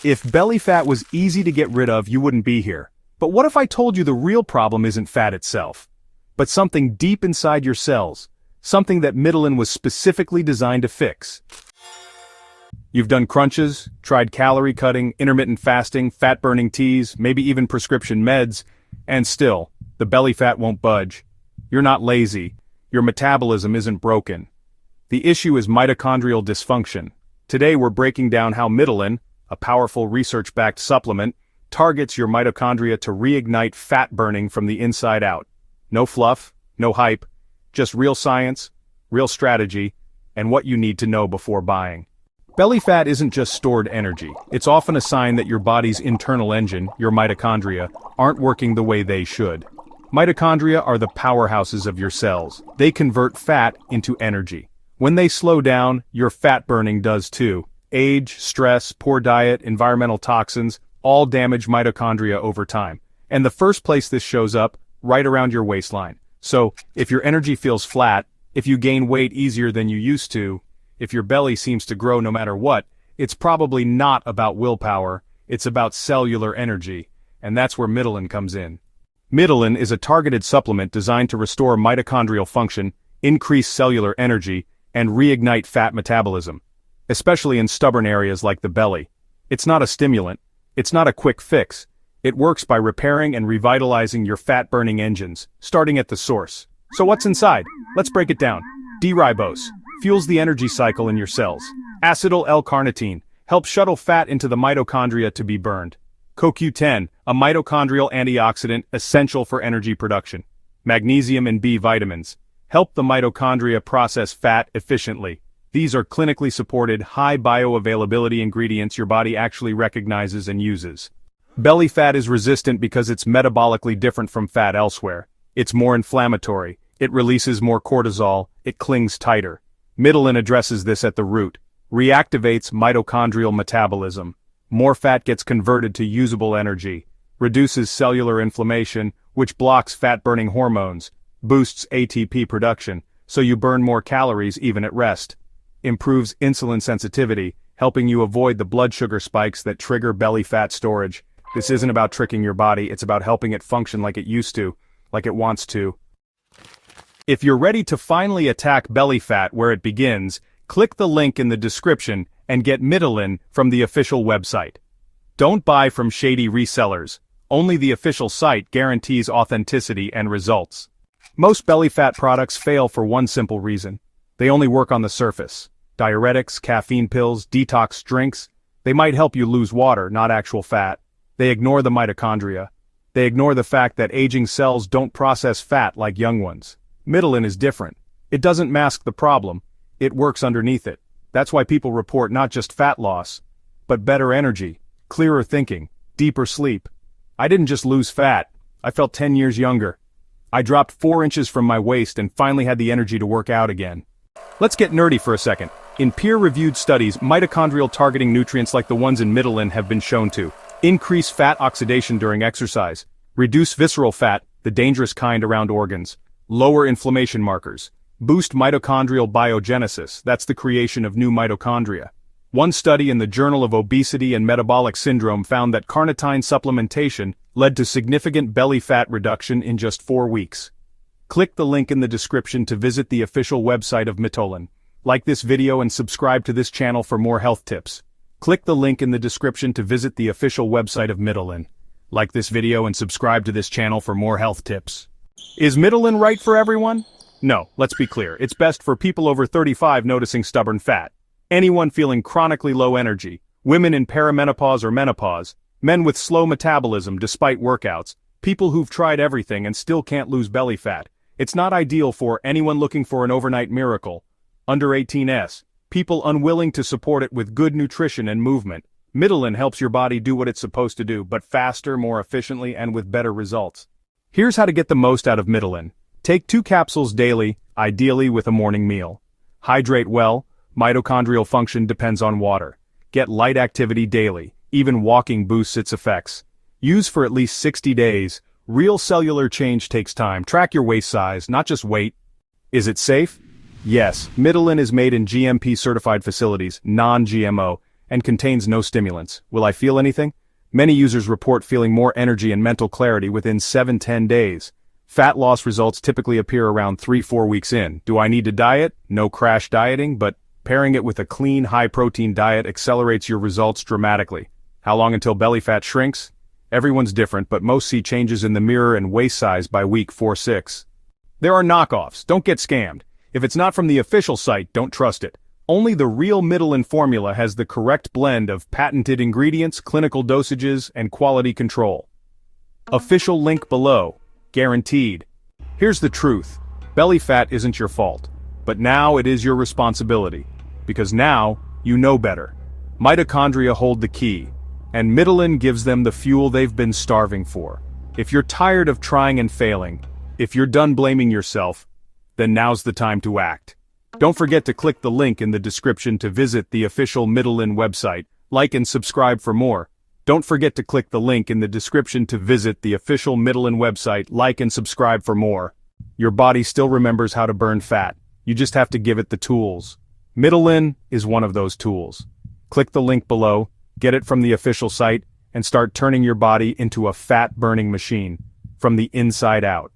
If belly fat was easy to get rid of, you wouldn't be here. But what if I told you the real problem isn't fat itself, but something deep inside your cells, something that Mitolyn was specifically designed to fix? You've done crunches, tried calorie cutting, intermittent fasting, fat-burning teas, maybe even prescription meds, and still, the belly fat won't budge. You're not lazy. Your metabolism isn't broken. The issue is mitochondrial dysfunction. Today we're breaking down how Mitolyn, a powerful research-backed supplement, targets your mitochondria to reignite fat burning from the inside out. No fluff, no hype, just real science, real strategy, and what you need to know before buying. Belly fat isn't just stored energy. It's often a sign that your body's internal engine, your mitochondria, aren't working the way they should. Mitochondria are the powerhouses of your cells. They convert fat into energy. When they slow down, your fat burning does too. Age, stress, poor diet, environmental toxins, all damage mitochondria over time. And the first place this shows up, right around your waistline. So, if your energy feels flat, if you gain weight easier than you used to, if your belly seems to grow no matter what, it's probably not about willpower, it's about cellular energy. And that's where Mitolyn comes in. Mitolyn is a targeted supplement designed to restore mitochondrial function, increase cellular energy, and reignite fat metabolism, especially in stubborn areas like the belly. It's not a stimulant. It's not a quick fix. It works by repairing and revitalizing your fat-burning engines, starting at the source. So what's inside? Let's break it down. Dribbos fuels the energy cycle in your cells. Acetyl L-carnitine helps shuttle fat into the mitochondria to be burned. CoQ10, a mitochondrial antioxidant essential for energy production. Magnesium and B vitamins help the mitochondria process fat efficiently. These are clinically supported, high bioavailability ingredients your body actually recognizes and uses. Belly fat is resistant because it's metabolically different from fat elsewhere. It's more inflammatory, it releases more cortisol, it clings tighter. Mitolyn addresses this at the root, reactivates mitochondrial metabolism. More fat gets converted to usable energy, reduces cellular inflammation, which blocks fat-burning hormones, boosts ATP production, so you burn more calories even at rest. Improves insulin sensitivity, helping you avoid the blood sugar spikes that trigger belly fat storage. This isn't about tricking your body, it's about helping it function like it used to, like it wants to. If you're ready to finally attack belly fat where it begins, click the link in the description and get Mitolyn from the official website. Don't buy from shady resellers. Only the official site guarantees authenticity and results. Most belly fat products fail for one simple reason. They only work on the surface. Diuretics, caffeine pills, detox drinks, they might help you lose water, not actual fat. They ignore the mitochondria. They ignore the fact that aging cells don't process fat like young ones. Mitolyn is different. It doesn't mask the problem. It works underneath it. That's why people report not just fat loss, but better energy, clearer thinking, deeper sleep. I didn't just lose fat. I felt 10 years younger. I dropped 4 inches from my waist and finally had the energy to work out again. Let's get nerdy for a second. In peer-reviewed studies, mitochondrial targeting nutrients like the ones in Mitolyn have been shown to increase fat oxidation during exercise, reduce visceral fat, the dangerous kind around organs, lower inflammation markers, boost mitochondrial biogenesis, that's the creation of new mitochondria. One study in the Journal of Obesity and Metabolic Syndrome found that Carnitine supplementation led to significant belly fat reduction in just 4 weeks. Click the link in the description to visit the official website of Mitolyn. Like this video and subscribe to this channel for more health tips. Click the link in the description to visit the official website of Mitolyn. Like this video and subscribe to this channel for more health tips. Is Mitolyn right for everyone? No, let's be clear, it's best for people over 35 noticing stubborn fat, anyone feeling chronically low energy, women in perimenopause or menopause, men with slow metabolism despite workouts, people who've tried everything and still can't lose belly fat. It's not ideal for anyone looking for an overnight miracle, under 18s, people unwilling to support it with good nutrition and movement. Mitolyn helps your body do what it's supposed to do, but faster, more efficiently, and with better results. Here's how to get the most out of Mitolyn. Take 2 capsules daily, ideally with a morning meal. Hydrate well, mitochondrial function depends on water. Get light activity daily, even walking boosts its effects. Use for at least 60 days. Real cellular change takes time. Track your waist size, not just weight. Is it safe? Yes, Mitolyn is made in GMP-certified facilities, non-GMO. and contains no stimulants. Will I feel anything? Many users report feeling more energy and mental clarity within 7-10 days. Fat loss results typically appear around 3-4 weeks in. Do I need to diet? No crash dieting, but pairing it with a clean, high-protein diet accelerates your results dramatically. How long until belly fat shrinks? Everyone's different, but most see changes in the mirror and waist size by week 4-6. There are knockoffs. Don't get scammed. If it's not from the official site, don't trust it. Only the real Mitolyn formula has the correct blend of patented ingredients, clinical dosages, and quality control. Official link below. Guaranteed. Here's the truth. Belly fat isn't your fault. But now it is your responsibility. Because now, you know better. Mitochondria hold the key. And Mitolyn gives them the fuel they've been starving for. If you're tired of trying and failing, if you're done blaming yourself, then now's the time to act. Don't forget to click the link in the description to visit the official Mitolyn website. Like and subscribe for more. Don't forget to click the link in the description to visit the official Mitolyn website. Like and subscribe for more. Your body still remembers how to burn fat. You just have to give it the tools. Mitolyn is one of those tools. Click the link below. Get it from the official site, and start turning your body into a fat-burning machine, from the inside out.